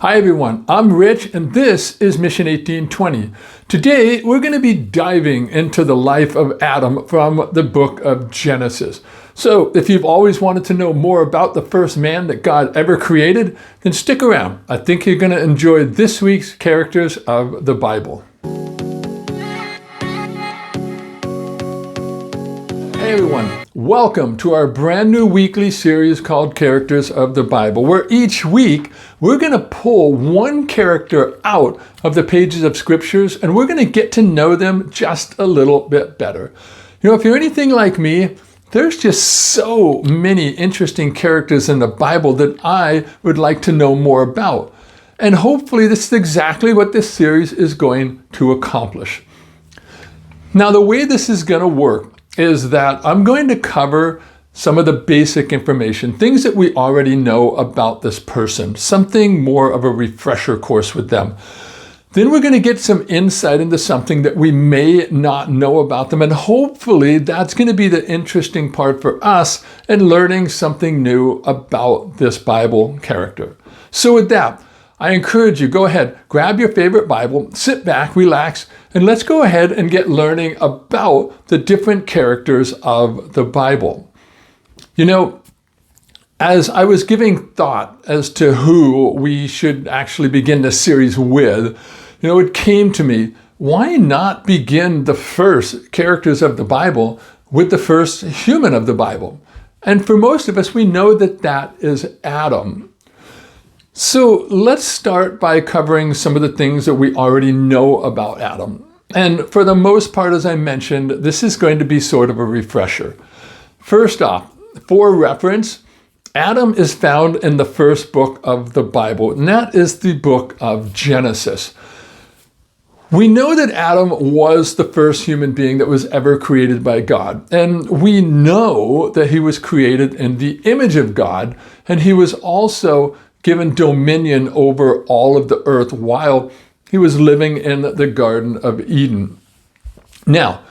Hi everyone, I'm Rich and this is Mission 1820. Today we're going to be diving into the life of Adam from the book of Genesis. So if you've always wanted to know more about the first man that God ever created, then stick around. I think you're going to enjoy this week's characters of the Bible. Hey everyone, welcome to our brand new weekly series called Characters of the Bible, where each week we're going to pull one character out of the pages of scriptures and we're going to get to know them just a little bit better. You know, if you're anything like me, there's just so many interesting characters in the Bible that I would like to know more about. And hopefully this is exactly what this series is going to accomplish. Now, the way this is going to work is that I'm going to cover some of the basic information, things that we already know about this person, something more of a refresher course with them. Then we're going to get some insight into something that we may not know about them, and hopefully that's going to be the interesting part for us in learning something new about this Bible character. So with that, I encourage you, go ahead, grab your favorite Bible, sit back, relax, and let's go ahead and get learning about the different characters of the Bible. You know, as I was giving thought as to who we should actually begin this series with, you know, it came to me, why not begin the first characters of the Bible with the first human of the Bible? And for most of us, we know that that is Adam. So let's start by covering some of the things that we already know about Adam. And for the most part, as I mentioned, this is going to be sort of a refresher. First off, for reference, Adam is found in the first book of the Bible, and that is the book of Genesis. We know that Adam was the first human being that was ever created by God. And we know that he was created in the image of God, and he was also given dominion over all of the earth while he was living in the Garden of Eden. Now,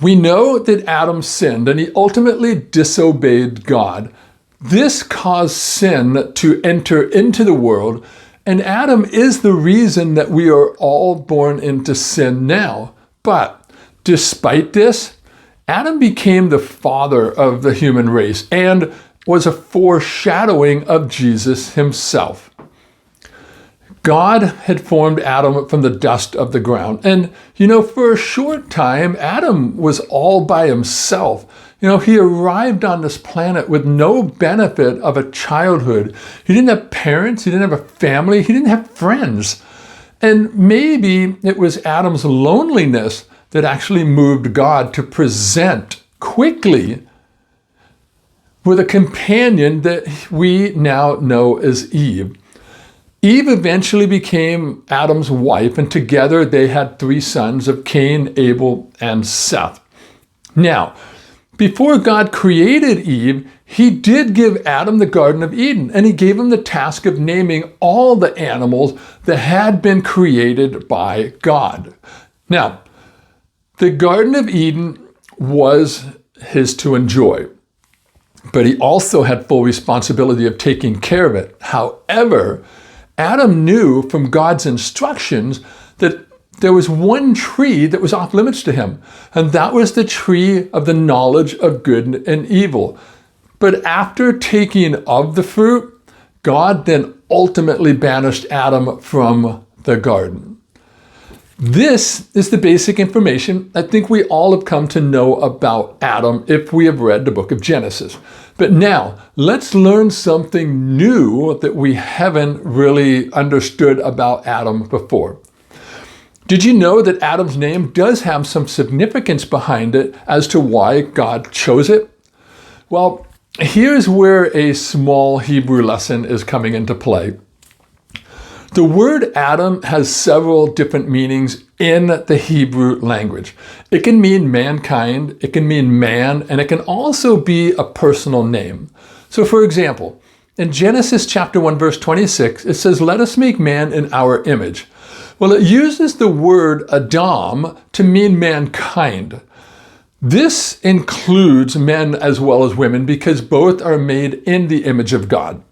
we know that Adam sinned and he ultimately disobeyed God. This caused sin to enter into the world, and Adam is the reason that we are all born into sin now. But despite this, Adam became the father of the human race and was a foreshadowing of Jesus himself. God had formed Adam from the dust of the ground. And, you know, for a short time, Adam was all by himself. You know, he arrived on this planet with no benefit of a childhood. He didn't have parents, he didn't have a family, he didn't have friends. And maybe it was Adam's loneliness that actually moved God to present quickly with a companion that we now know as Eve. Eve eventually became Adam's wife, and together they had 3 sons of Cain, Abel, and Seth. Now, before God created Eve, he did give Adam the Garden of Eden, and he gave him the task of naming all the animals that had been created by God. Now, the Garden of Eden was his to enjoy, but he also had full responsibility of taking care of it. However, Adam knew from God's instructions that there was one tree that was off limits to him, and that was the tree of the knowledge of good and evil. But after taking of the fruit, God then ultimately banished Adam from the garden. This is the basic information I think we all have come to know about Adam if we have read the book of Genesis. But now, let's learn something new that we haven't really understood about Adam before. Did you know that Adam's name does have some significance behind it as to why God chose it? Well, here's where a small Hebrew lesson is coming into play. The word Adam has several different meanings in the Hebrew language. It can mean mankind, it can mean man, and it can also be a personal name. So for example, in Genesis chapter 1, verse 26, it says, "Let us make man in our image." Well, it uses the word Adam to mean mankind. This includes men as well as women because both are made in the image of God.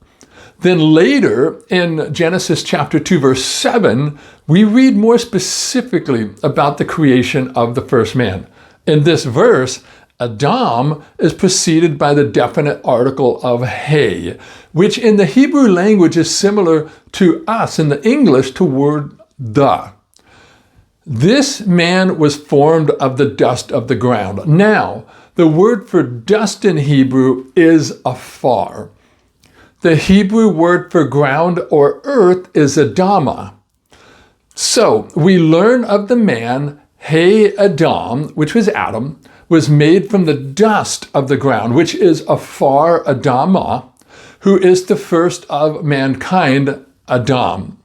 Then later in Genesis chapter 2, verse 7, we read more specifically about the creation of the first man. In this verse, Adam is preceded by the definite article of he, which in the Hebrew language is similar to us in the English to word the. This man was formed of the dust of the ground. Now, the word for dust in Hebrew is afar. The Hebrew word for ground or earth is Adamah. So we learn of the man, He Adam, which was Adam, was made from the dust of the ground, which is afar Adamah, who is the first of mankind, Adam.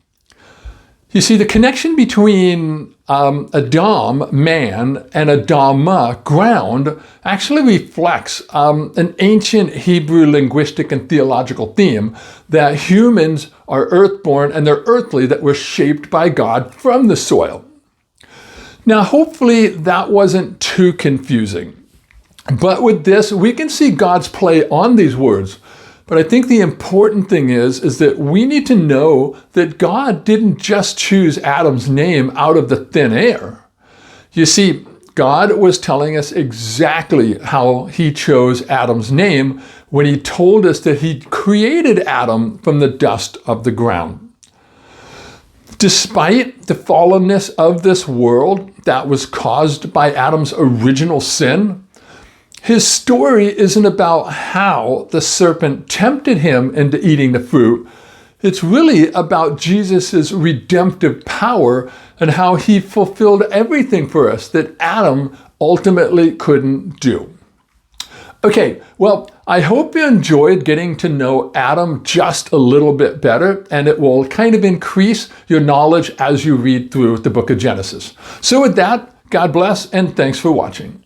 You see, the connection between Adam, man, and Adamah, ground, actually reflects an ancient Hebrew linguistic and theological theme that humans are earthborn and they're earthly, that were shaped by God from the soil. Now, hopefully that wasn't too confusing. But with this, we can see God's play on these words. But I think the important thing is that we need to know that God didn't just choose Adam's name out of the thin air. You see, God was telling us exactly how he chose Adam's name when he told us that he created Adam from the dust of the ground. Despite the fallenness of this world that was caused by Adam's original sin, his story isn't about how the serpent tempted him into eating the fruit. It's really about Jesus' redemptive power and how he fulfilled everything for us that Adam ultimately couldn't do. Okay, well, I hope you enjoyed getting to know Adam just a little bit better, and it will kind of increase your knowledge as you read through the book of Genesis. So with that, God bless, and thanks for watching.